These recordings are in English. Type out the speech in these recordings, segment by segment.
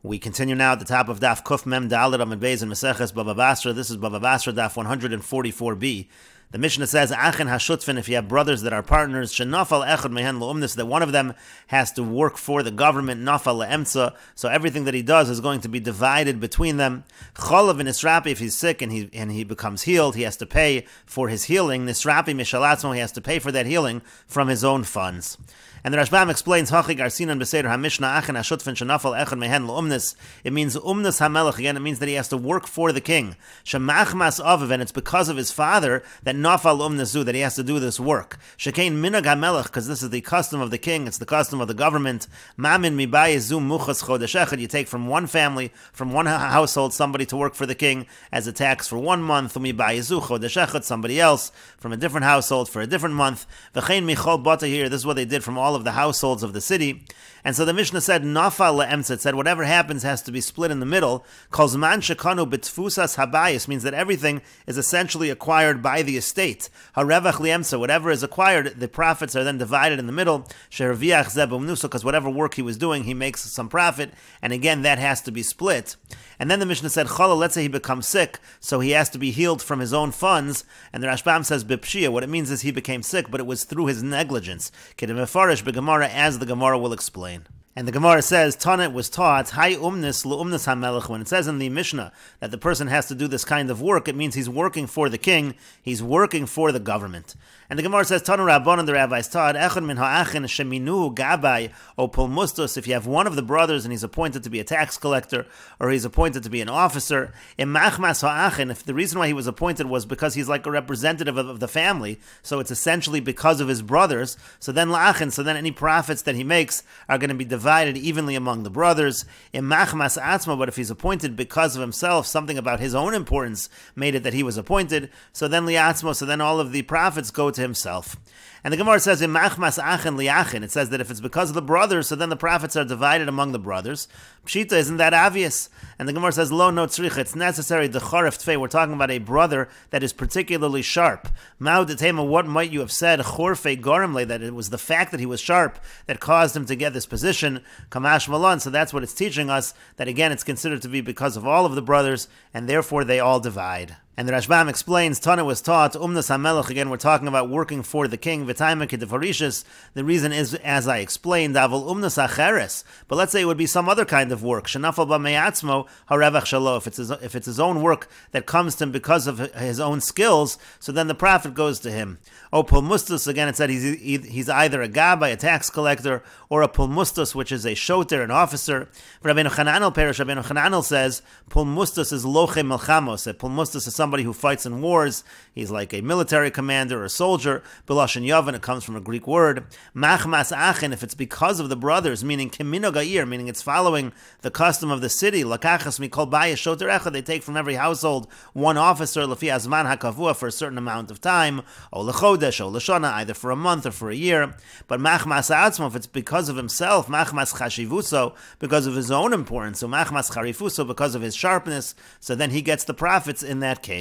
We continue now at the top of Daf Kuf Mem Dalet Amud Beis in Meseches Bava Basra. This is Bava Basra Daf 144b. The Mishnah says, Achen hashutfin, if you have brothers that are partners, shenafal echad mehen leumnis, that one of them has to work for the government, nafal leemtza, so everything that he does is going to be divided between them. Cholav and nisrapi, if he's sick and he becomes healed, he has to pay for his healing. Nisrapi mishalatzmo, he has to pay for that healing from his own funds. And the Rashbam explains, Hachi Garsinan Beseder HaMishnah Achen HaShutfin Shenafal Echad Mehen L'Umnis. It means Umnis HaMelech. Again, it means that he has to work for the king. Shemachmas Aviv, and it's because of his father that Nafal Umnisu, that he has to do this work. Shekein Minag HaMelech, because this is the custom of the king, it's the custom of the government. Mamin Mibaye Zum Muchas Chodesh Echad. You take from one family, from one household, somebody to work for the king as a tax for 1 month. Umibaye Zu Chodesh Echad, somebody else from a different household for a different month. V'chein Michol Bata here. This is what they did from all of the households of the city. And so the Mishnah said, Nafal le'emtza, it said whatever happens has to be split in the middle. Kol zman shekanu b'tfusas habayis, means that everything is essentially acquired by the estate. Harevach le'emtza, whatever is acquired, the profits are then divided in the middle. Shereviach zebum nusa, because whatever work he was doing, he makes some profit. And again, that has to be split. And then the Mishnah said, Chala, let's say he becomes sick, so he has to be healed from his own funds. And the Rashbam says, Bipshia, what it means is he became sick, but it was through his negligence. Kedemefarish b'Gemara, as the Gemara will explain. And the Gemara says, Tana was taught, Hai umnis l'umnis hamelech. When it says in the Mishnah that the person has to do this kind of work, it means he's working for the king, he's working for the government. And the Gemara says, Tana Rabban, and the rabbis taught, Echad min ha'achin sheminu gabai o pulmustos. If you have one of the brothers and he's appointed to be a tax collector, or he's appointed to be an officer, imachmas ha'achin, if the reason why he was appointed was because he's like a representative of the family, so it's essentially because of his brothers, so then la'achin, so then any profits that he makes are going to be divided evenly among the brothers. Imachmas atzma, but if he's appointed because of himself, something about his own importance made it that he was appointed, so then liatzmo, so then all of the profits go to himself. And the Gemara says, Imachmas achen liachin, it says that if it's because of the brothers, so then the profits are divided among the brothers. Pshita, isn't that obvious? And the Gemara says, Lo no tzricha, it's necessary, the charef tfei, we're talking about a brother that is particularly sharp. Mao detema, what might you have said, chorfei gorimle, that it was the fact that he was sharp that caused him to get this position, kamash malon, so that's what it's teaching us, that again it's considered to be because of all of the brothers, and therefore they all divide. And the Rashbam explains, Tana was taught, Umnas HaMelech, again we're talking about working for the king, V'taima Kedefarishis, the reason is, as I explained, Davol Umnas HaCheres, but let's say it would be some other kind of work, Shenafal B'meyatzmo, Harevach Shalo, if it's his own work that comes to him because of his own skills, so then the profit goes to him. O Pulmustus, again it said he's either a Gabbai, a tax collector, or a Pulmustus, which is a shoter, an officer. Rabbeinu Chananel Perish, Rabbeinu Chananel says, Pulmustus is Loche Melchamos, that Pulmustus is somebody who fights in wars. He's like a military commander or a soldier. Biloshin Yavan, it comes from a Greek word. Machmas Achen, if it's because of the brothers, meaning Kimino Gair, meaning it's following the custom of the city. Lakachas Mikol Baya Shoter Echad, they take from every household one officer, Lefi Azman HaKavua, for a certain amount of time. O Lechodesh, O Leshana, either for a month or for a year. But Machmas Atzmo, if it's because of himself, Machmas Chashivuso, because of his own importance, so Machmas Charifuso, because of his sharpness, so then he gets the profits in that case.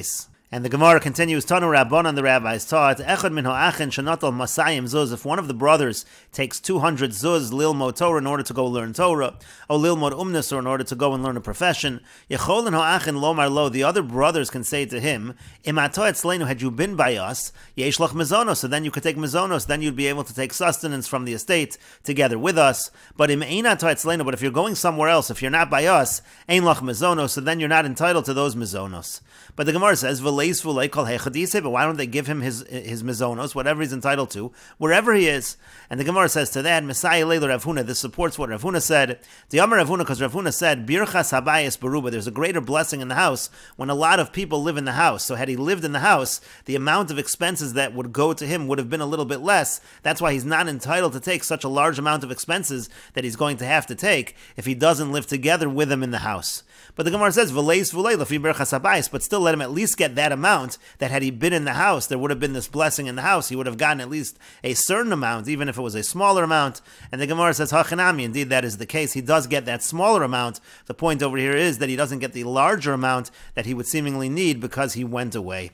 And the Gemara continues, Tanu Rabbanan, the rabbis taught, Echad min ha'achin shanatal masayim zuz, if one of the brothers takes 200 zuz lilmod Torah in order to go learn Torah, or lilmod umnis, or in order to go and learn a profession, Yecholin ha'achin lomar lo, the other brothers can say to him, Imato etzleinu, had you been by us, yesh lach mezonos, so then you could take mezonos, then you'd be able to take sustenance from the estate together with us. But im einato etzleinu, but if you're going somewhere else, if you're not by us, ein lach mezonos, so then you're not entitled to those mezonos. But the Gemara says, but why don't they give him his mizonos, whatever he's entitled to, wherever he is? And the Gemara says to that, Messiah Leila Rav Huna, this supports what Rav Huna said. The Amar Rav Huna, because Rav Huna said, Birchas Habayis Baruba, there's a greater blessing in the house when a lot of people live in the house. So had he lived in the house, the amount of expenses that would go to him would have been a little bit less. That's why he's not entitled to take such a large amount of expenses that he's going to have to take if he doesn't live together with him in the house. But the Gemara says, but still let him at least get that amount, that had he been in the house, there would have been this blessing in the house. He would have gotten at least a certain amount, even if it was a smaller amount. And the Gemara says, Hachanami, indeed that is the case. He does get that smaller amount. The point over here is that he doesn't get the larger amount that he would seemingly need because he went away.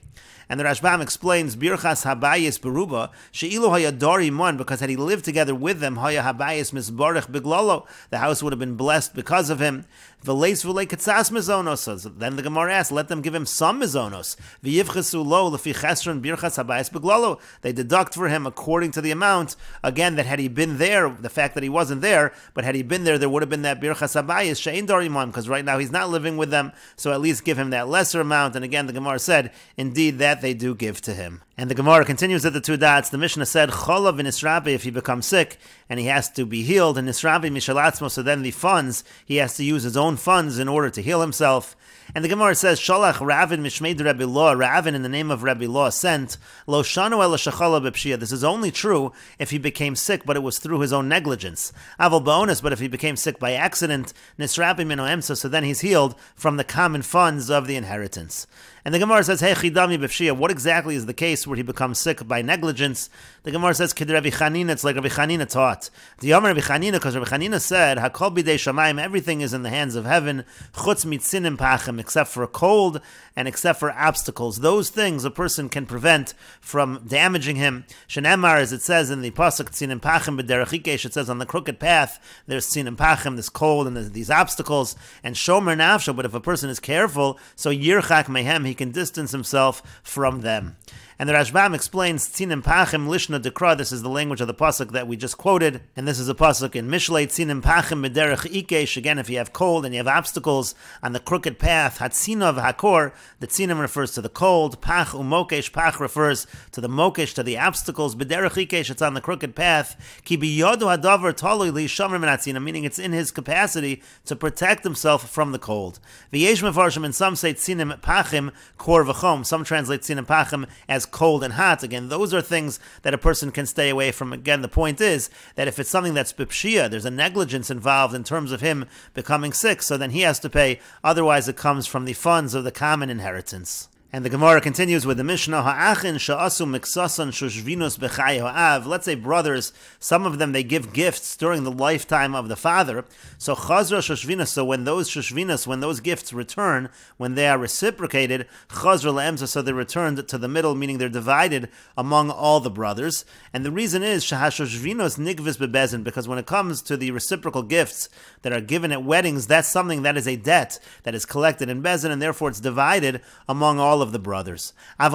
And the Rashbam explains, Birchas Habayis Beruba, She'ilu Hayadari Mon, because had he lived together with them, Haya Habayis Misbarech Biglolo, the house would have been blessed because of him. V'leis v'lei katsas mizonos. So then the Gemara asks, let them give him some mizonos. V'yivchesu lo lefi chesron birchas habayis beglolo. They deduct for him according to the amount. Again, that had he been there, the fact that he wasn't there, but had he been there would have been that birchas habayis she'ein darimam, because right now he's not living with them. So at least give him that lesser amount. And again, the Gemara said, indeed, that they do give to him. And the Gemara continues at the two dots. The Mishnah said, Cholav v'nisrabi, if he becomes sick and he has to be healed, and nisrabi mishalatzmo, so then the funds, he has to use his own funds in order to heal himself. And the Gemara says, Shalach Ravin Mishmeid Rabbi Law, Ravin in the name of Rabbi Law sent, Lo Shanu Ela Shachala B'Pshia. This is only true if he became sick, but it was through his own negligence. Aval Ba'onis, but if he became sick by accident, Nisrabi Mino Emsa, so then he's healed from the common funds of the inheritance. And the Gemara says, Hey Chidami B'Pshia, what exactly is the case where he becomes sick by negligence? The Gemara says, Kid Rabbi Chanina, it's like Rabbi Chanina taught. The Yomer Rabbi Chanina, because Rabbi Chanina said, Hakol Bidei Shamayim, everything is in the hands of heaven, Chutz Mitzinim Pachim, except for a cold and except for obstacles. Those things a person can prevent from damaging him. Shenemar, as it says in the Pasuk, Tzinim Pachim B'derech Ikesh, it says on the crooked path, there's Tzinim Pachim, this cold and these obstacles, and Shomer Nafsho, but if a person is careful, so Yirchak Mehem, he can distance himself from them. And the Rashbam explains, Tzinim Pachim Lishna Dekra, this is the language of the Pasuk that we just quoted, and this is a Pasuk in Mishlei, Tzinim Pachim B'derech Ikesh, again, if you have cold and you have obstacles on the crooked path, Hatzinav Hakor, the Tzinim refers to the cold, Pach Umokesh, Pach refers to the Mokesh, to the obstacles, B'derech Ikesh, it's on the crooked path, Ki Biyodu Hadavar Tolui Li Shomer Min Hatzina, meaning it's in his capacity to protect himself from the cold. V'yesh Mefarshim, and some say Tzinim Pachim Kor V'chom, some translate Tzinim Pachim as cold and hot. Again, those are things that a person can stay away from. Again, the point is that if it's something that's bipshia, there's a negligence involved in terms of him becoming sick, so then he has to pay. Otherwise, it comes from the funds of the common inheritance. And the Gemara continues with the Mishnah, Ha'achin sha'asu miksasan shushvinus b'chai ha'av. Let's say brothers, some of them, they give gifts during the lifetime of the father. So chazra shushvinus, so when those shushvinus, when those gifts return, when they are reciprocated, chazra le'emza, so they're returned to the middle, meaning they're divided among all the brothers. And the reason is, shahashushvinus nigvis bebezin, because when it comes to the reciprocal gifts that are given at weddings, that's something that is a debt that is collected in bezin, and therefore it's divided among all of the brothers. But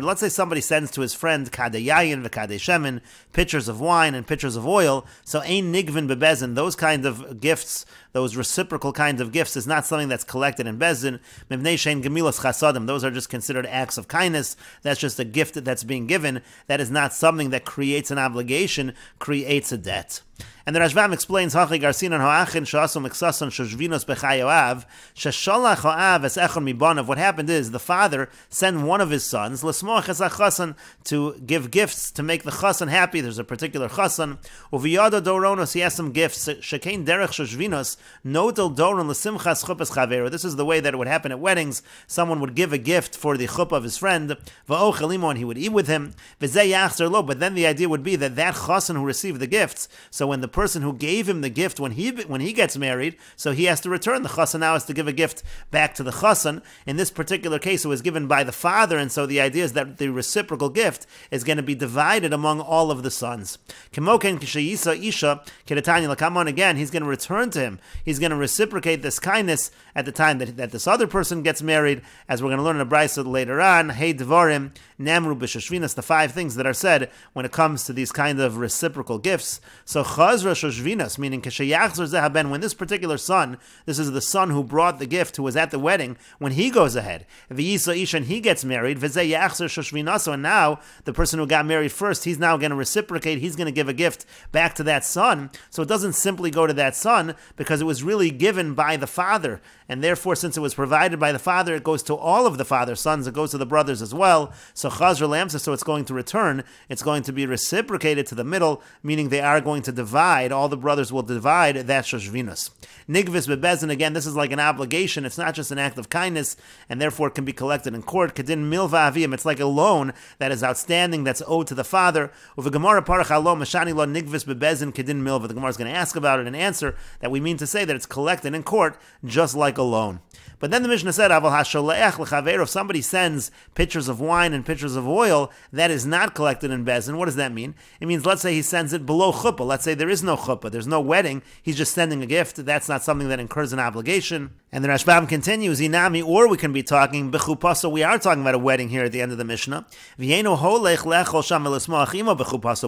let's say somebody sends to his friend kadei yayin v'kadei shemen, pitchers of wine and pitchers of oil. So ein nigvin bebezin, those kind of gifts, those reciprocal kinds of gifts, is not something that's collected in bezin. Mivnei shein gemilas chasadim, those are just considered acts of kindness. That's just a gift that's being given. That is not something that creates an obligation, creates a debt. And the Rashbam explains, Hachi Garsinan Ha'achin Sha'asu Miksasan Shushvinos B'chai Yoav, Shesholach Ha'av Es Echon Mibanav. What happened is the father sent one of his sons, L'smoach Es HaChasan, to give gifts, to make the Chasan happy. There's a particular Chasan. Uviyado Doronos, he has some gifts. Shekein Derech Shushvinos, Notel Doron L'simchas Chupas Chaveru. This is the way that it would happen at weddings. Someone would give a gift for the chuppah of his friend, Va'ochel Imo, and he would eat with him. V'zeh Yachzer Lo, but then the idea would be that that Chasan who received the gifts, so when the person who gave him the gift, when he gets married, so he has to return. The chassan now has to give a gift back to the chassan. In this particular case, it was given by the father, and so the idea is that the reciprocal gift is going to be divided among all of the sons. Again, he's going to return to him. He's going to reciprocate this kindness at the time that this other person gets married, as we're going to learn in a brayso later on. Hey Dvarim, Namru b'Shashvinas, the 5 things that are said when it comes to these kind of reciprocal gifts. So Chazra Shoshvinas, meaning Keshayachzer Zehaben, when this particular son, this is the son who brought the gift, who was at the wedding, when he goes ahead, V'yisa Isha, and he gets married, V'zeyachzer Shoshvinaso, and now the person who got married first, he's now going to reciprocate, he's going to give a gift back to that son. So it doesn't simply go to that son, because it was really given by the father, and therefore, since it was provided by the father, it goes to all of the father's sons, it goes to the brothers as well. So Chazra Lamsa, so it's going to return, it's going to be reciprocated to the middle, meaning they are going to divide, all the brothers will divide that Shoshvinus. Nigvis bebezin, again, this is like an obligation, it's not just an act of kindness, and therefore it can be collected in court. Kedin milva avim, it's like a loan that is outstanding, that's owed to the father. Uva Gemara parach alom mashani lo nigvis bebezin kedin milva. The Gemara is going to ask about it and answer that we mean to say that it's collected in court just like a loan. But then the Mishnah said, if somebody sends pitchers of wine and pitchers of oil, that is not collected in Bezin. What does that mean? It means, let's say he sends it below chuppah. Let's say there is no chuppah, there's no wedding, he's just sending a gift. That's not something that incurs an obligation. And the Rashbam continues, Inami, or we can be talking, Bechupasa, we are talking about a wedding here at the end of the Mishnah.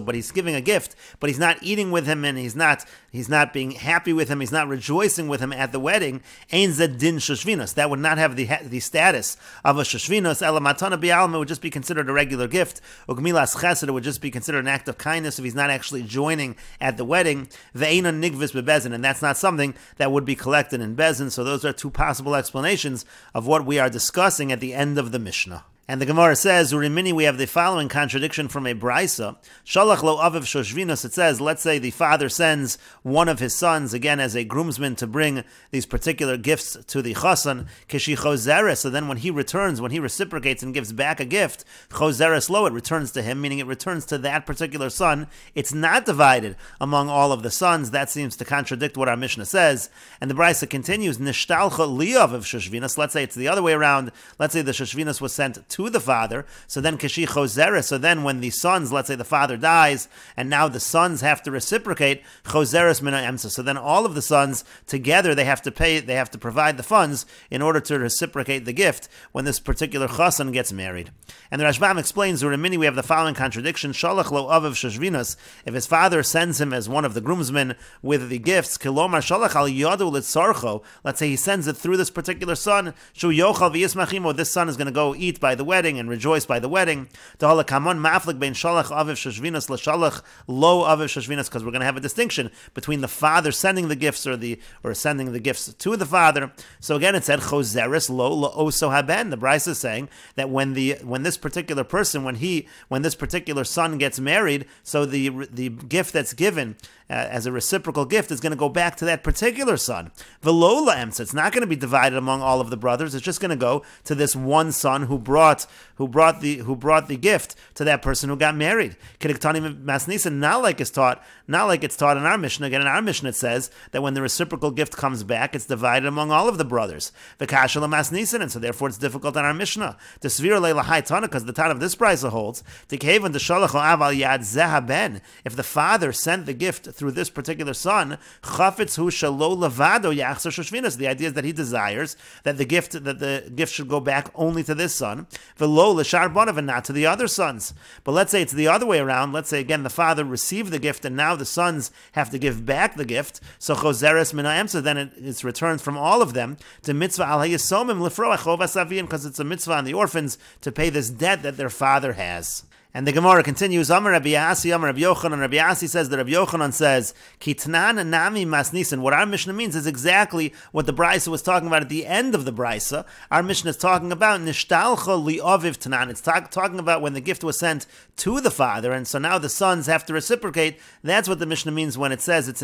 But he's giving a gift, but he's not eating with him, and he's not being happy with him, he's not rejoicing with him at the wedding. Ein zed din shoshvinos. That would not have the status of a shoshvinos. Ela matana bi'alma would just be considered a regular gift. Ugmilas chesed would just be considered an act of kindness if he's not actually joining at the wedding. Ve'ena nigvis bebezin, and that's not something that would be collected in bezin. So those are two possible explanations of what we are discussing at the end of the Mishnah. And the Gemara says, Urimini, we have the following contradiction from a Braisa. Shalach lo aviv shoshvinos, it says, let's say the father sends one of his sons, again as a groomsman, to bring these particular gifts to the chasan, kishi chozeres, so then when he returns, when he reciprocates and gives back a gift, chozeres lo, it returns to him, meaning it returns to that particular son. It's not divided among all of the sons. That seems to contradict what our Mishnah says. And the Braisa continues, nishtalcha li aviv shoshvinos, let's say it's the other way around. Let's say the shoshvinos was sent to the father, so then Kashi Chozeres, so then when the sons, let's say the father dies, and now the sons have to reciprocate, Chozeres Mina Emsa, so then all of the sons together, they have to pay, they have to provide the funds in order to reciprocate the gift when this particular chasan gets married. And the Rashbam explains, Urimini, we have the following contradiction, Shalach lo aviv shoshvinos, if his father sends him as one of the groomsmen with the gifts, Kilomar Shalach al yadu litzarcho, let's say he sends it through this particular son, Shu yochal v'yismachimo, this son is going to go eat by the wedding and rejoice by the wedding. Because we're going to have a distinction between the father sending the gifts or sending the gifts to the father. So again, it said chozeres lo oso haben. The Bryce is saying that when this particular person, when this particular son gets married, so the gift that's given as a reciprocal gift is going to go back to that particular son. Velola emsa, it's not going to be divided among all of the brothers. It's just going to go to this one son who brought the gift to that person who got married. Kidiktani masnisa, not like it's taught in our Mishnah. Again, in our Mishnah it says that when the reciprocal gift comes back, it's divided among all of the brothers. V'kashala masnisin, and so therefore it's difficult in our Mishnah. The svir leilahai tana, because the Tana of this price holds the kevan the shalach aval yad zehaben. If the father sent the gift through this particular son, chafetz hu shalo levado yachzer shoshvinos. The idea is that he desires that the gift should go back only to this son, v'lo l'shar banav, and not to the other sons. But let's say it's the other way around. Let's say again the father received the gift, and now the sons have to give back the gift. So chozeres mina emsa, then it's returned from all of them to mitzvah al hayisomim lefroach chovas avin, because it's a mitzvah on the orphans to pay this debt that their father has. And the Gemara continues, Amar Rabbi Yasi, Amar Rabbi Yochanan, and Rabbi Yasi says that Rabbi Yochanan says, Kitnan nami masnisin. What our Mishnah means is exactly what the Brisa was talking about at the end of the Brisa. Our Mishnah is talking about nishtalcha li aviv tanan. It's talking about when the gift was sent to the father, and so now the sons have to reciprocate. That's what the Mishnah means when it says it's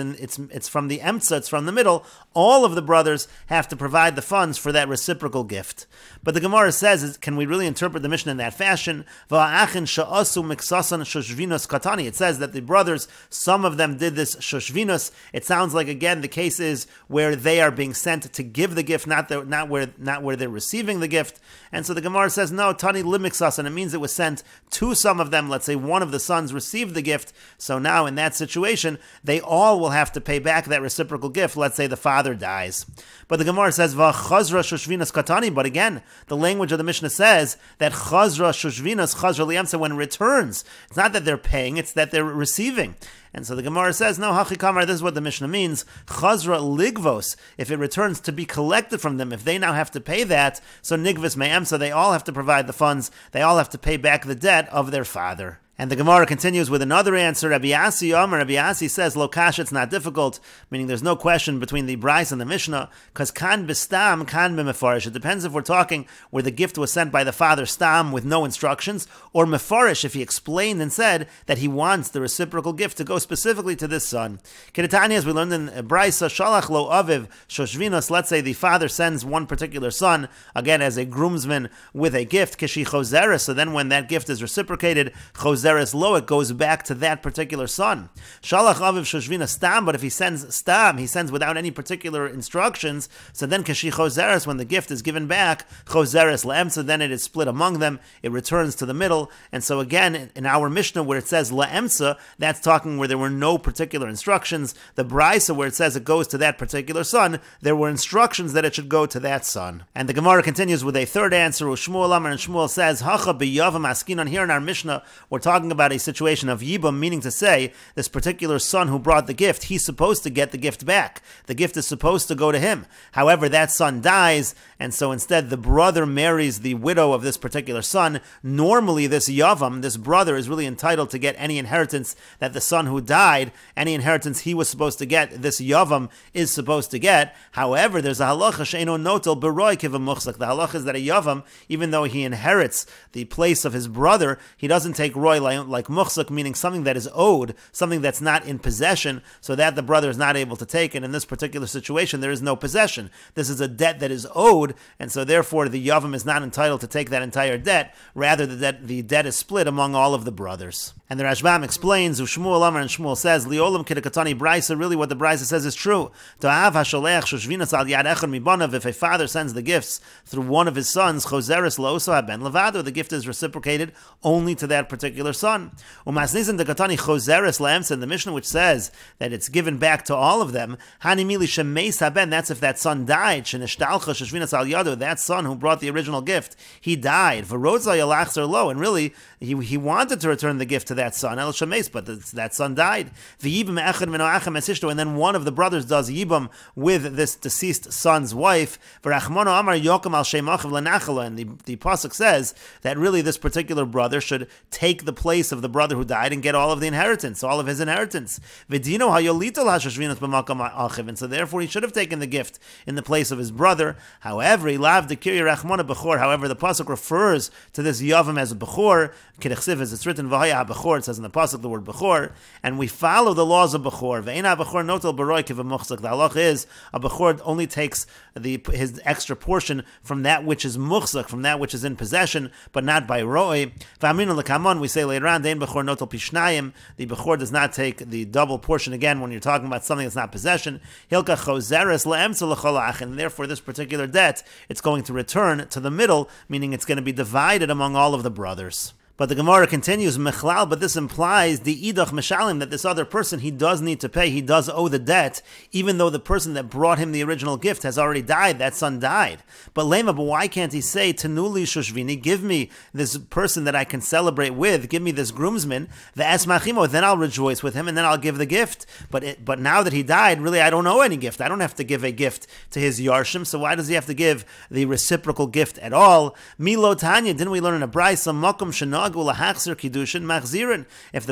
from the emtza, it's from the middle. All of the brothers have to provide the funds for that reciprocal gift. But the Gemara says, can we really interpret the Mishnah in that fashion? It says that the brothers, some of them did this shoshvinos. It sounds like, again, the case is where they are being sent to give the gift, not where they're receiving the gift. And so the Gemara says, no, tani limiksasan, it means it was sent to some of them. Let's say one of the sons received the gift, so now in that situation, they all will have to pay back that reciprocal gift. Let's say the father dies. But the Gemara says, v'chazra shoshvinos katani, but again, the language of the Mishnah says that chazra shoshvinos, chazra liamsa, when it returns, it's not that they're paying, it's that they're receiving. And so the Gemara says, no, hachikamar, this is what the Mishnah means. Chazra ligvos, if it returns to be collected from them, if they now have to pay that, so nigvis me'em, so they all have to provide the funds, they all have to pay back the debt of their father. And the Gemara continues with another answer. Rabbi Yasi says, Lo kash, it's not difficult, meaning there's no question between the Bryce and the Mishnah, because kan bistam, kan b'mefarish. It depends if we're talking where the gift was sent by the father stam with no instructions, or mefarish if he explained and said that he wants the reciprocal gift to go go specifically to this son. Kedetani, as we learned in Brisa, Shalach lo aviv shoshvinos, let's say the father sends one particular son, again as a groomsman with a gift, kishi choseres, so then when that gift is reciprocated, choseres lo, it goes back to that particular son. Shalach aviv shoshvinos stam, but if he sends stam, he sends without any particular instructions, so then kishi choseres, when the gift is given back, choseres le'emtza, then it is split among them, it returns to the middle, and so again, in our Mishnah where it says le'emtza, that's talking where there were no particular instructions. The Brisa where it says it goes to that particular son, there were instructions that it should go to that son. And the Gemara continues with a third answer. Shmuel Amar, and Shmuel says, Hacha biyavam askinon. Here in our Mishnah, we're talking about a situation of yibam, meaning to say, this particular son who brought the gift, he's supposed to get the gift back. The gift is supposed to go to him. However, that son dies, and so instead the brother marries the widow of this particular son. Normally, this yavam, this brother, is really entitled to get any inheritance that the son who died, any inheritance he was supposed to get, this yavam is supposed to get. However, there's a halacha she'eno notel beroi kiva muchzak. The halacha is that a yavam, even though he inherits the place of his brother, he doesn't take roi like muchzak, meaning something that is owed, something that's not in possession, so that the brother is not able to take. And in this particular situation, there is no possession. This is a debt that is owed, and so therefore the yavam is not entitled to take that entire debt. Rather, the debt is split among all of the brothers. And the Rashbam explains, Shmuel Amar, and Shmuel says, Liolam kidekatani brisa, really what the brisa says is true. Ta'av hasholech shoshvinas al yad echad mibanav, if a father sends the gifts through one of his sons, choseres lo oso haben levado, the gift is reciprocated only to that particular son. Umasnisin dekatani choseres le'emtza, in the Mishnah which says that it's given back to all of them, hanimili shemeis haben, that's if that son died, shenishtalcha shoshvinas al yado, that son who brought the original gift, he died, v'rozah yalachzer lo, and really, he wanted to return the gift to that son, El Shemes, but that son died. And then one of the brothers does yibam with this deceased son's wife. And the pasuk says that really this particular brother should take the place of the brother who died and get all of the inheritance, all of his inheritance. And so therefore he should have taken the gift in the place of his brother. However, the pasuk refers to this yavam as a bechor, as it's written, it says in the pasuk the word bechor, and we follow the laws of bechor. The halach is a bechor only takes his extra portion from that which is muchzak, from that which is in possession, but not by roi. We say later on, the bechor does not take the double portion again when you're talking about something that's not possession. And therefore this particular debt, it's going to return to the middle, meaning it's going to be divided among all of the brothers. But the Gemara continues, Mechlal, but this implies the idach meshalim, that this other person, he does need to pay, he does owe the debt, even though the person that brought him the original gift has already died, that son died. But Lema, but why can't he say, Tanuli Shushvini, give me this person that I can celebrate with, give me this groomsman, the esmachimo, then I'll rejoice with him, and then I'll give the gift. But now that he died, really I don't owe any gift. I don't have to give a gift to his yarshim, so why does he have to give the reciprocal gift at all? Milo Tanya, didn't we learn in a brayso, Makom Shanag, Machzirin. If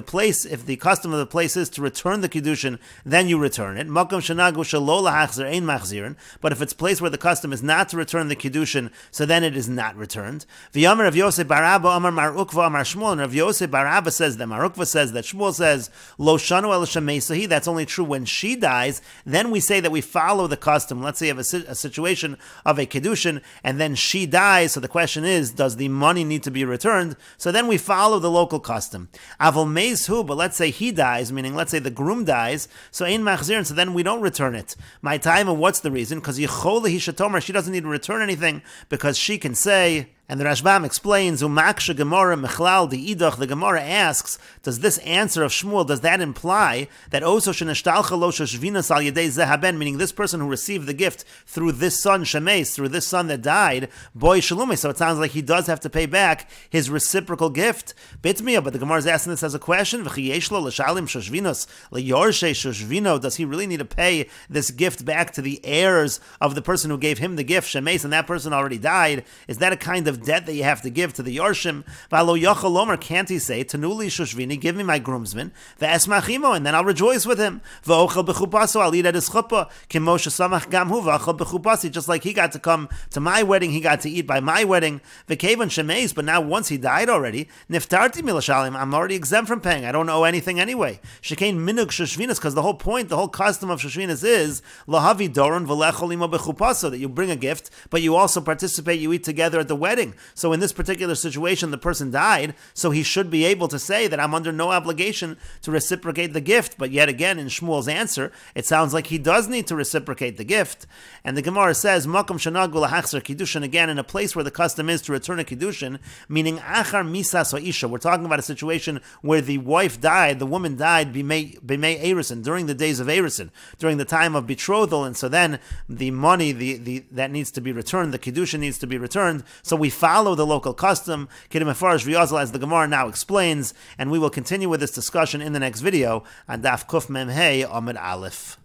the custom of the place is to return the kiddushin, then you return it. Makom shenagu shelo lahachzir ein machzirin. But if it's a place where the custom is not to return the kiddushin, so then it is not returned. V'yomer Rav Yosef bar Abba Amar Mar Ukva Amar Shmuel. And Rav Yosef bar Abba says that Mar Ukva says that Shmuel says lo shanu el shemeisahi. That's only true when she dies. Then we say that we follow the custom. Let's say you have a situation of a kiddushin, and then she dies. So the question is, does the money need to be returned? So then we follow the local custom. Avol meizhu, but let's say he dies, meaning let's say the groom dies, so ein machzirin, so then we don't return it. My time, and what's the reason? Because yichole hi shatomer, she doesn't need to return anything, because she can say. And the Rashbam explains, Umaksha Gemara Mechlal the Idach, the Gemara asks, does this answer of Shmuel, does that imply that Oso Sheneshtalcha Lo Shashvinas Al Yedei Zehaben, meaning this person who received the gift through this son Shemes, through this son that died, Boy Shalume, so it sounds like he does have to pay back his reciprocal gift. Bitmiya, but the Gemara is asking this as a question, V'chiyeshlo L'shalim Shashvinos, L'yorshe Shashvino, does he really need to pay this gift back to the heirs of the person who gave him the gift, Shemes, and that person already died? Is that a kind of of debt that you have to give to the Yorshim. V'alo yochel lomer, can't he say, Tanuli shushvini, give me my groomsman, ve'esmachimo, and then I'll rejoice with him. V'ochel b'chupaso, I'll eat at his chuppah. Kim Moshe samach gamhu v'ochel b'chupasi, just like he got to come to my wedding, he got to eat by my wedding. V'kevan shemeis, but now once he died already, niftarti milashalim, I'm already exempt from paying. I don't owe anything anyway. Shekein minug shushvinas, because the whole point, the whole custom of shashvinas is lahavi doron v'lechol imo b'chupaso, that you bring a gift, but you also participate, you eat together at the wedding. So in this particular situation, the person died, so he should be able to say that I'm under no obligation to reciprocate the gift. But yet again, in Shmuel's answer, it sounds like he does need to reciprocate the gift. And the Gemara says, Makom shenagul lahachzer kiddushin, again, in a place where the custom is to return a kiddushin, meaning achar misas or isha. We're talking about a situation where the wife died, the woman died b'mei erison, during the days of erison, during the time of betrothal, and so then the money that needs to be returned, the kiddushin needs to be returned. So we follow the local custom, Kedim Mefarish V'Yazal, as the Gemara now explains, and we will continue with this discussion in the next video on Daf Kuf Mem Hey Amud Aleph.